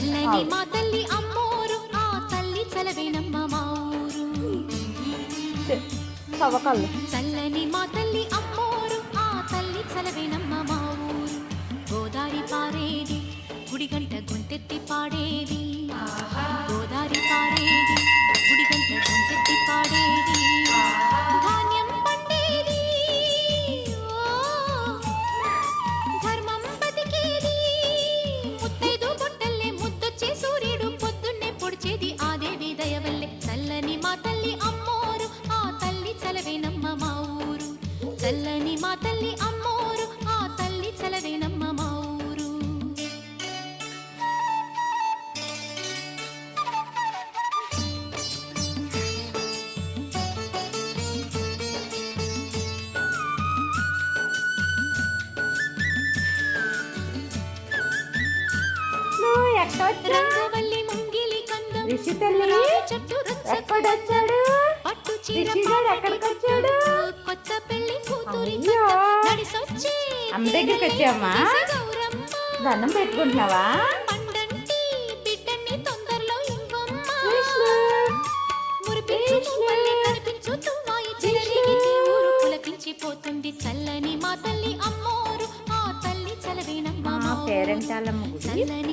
చల్లని మా తల్లి అమ్మోరు ఆ తల్లి చలవేనమ్మ మా ఊరు. చల్లని మా తల్లి అమ్మోరు ఆ తల్లి చలవేనమ్మ మా ఊరు. గోదారి పారేది గుడిగంట గొంతెత్తి పాడేది, గోదారి పారేది గుడిగంట గొంతెత్తి పాడేది. ధాన్యం పండేది ధర్మం బతికేది, ముత్తైదు బొట్టల్లే ముద్దొచ్చే సూర్యుడు పొద్దున్నే పొడిచేది ఆ దేవి దయవల్లే. చల్లని మా తల్లి అమ్మోరు ఆ తల్లి చలవేనమ్మ మా ఊరు. చల్లని మా తల్లి అమ్మోరు ఆ తల్లి చలవేనమ్మ మా ఊరు. రంగవల్లి ముంగిలి కందం చెట్టు ఎక్కడొచ్చాడు పట్టు చీర ఎక్కడికొచ్చాడు? కొత్త పెళ్లి కూతురి నడిసొచ్చి అమ్మ దగ్గరికి వచ్చావమ్మా? దండం పెట్టుకుంటున్నావా? పండంటి బిడ్డని తొందరలో ఇవ్వమ్మా. మురిపించు మళ్ళీ కనిపించు తుమ్మాయి చిరలికి ఊరు పులకించిపోతుంది. చల్లని మా తల్లి అమ్మోరు ఆ తల్లి చలవేనమ్మ మా ఊరు. పేరెంటాలమ్మ గుడి. చల్లని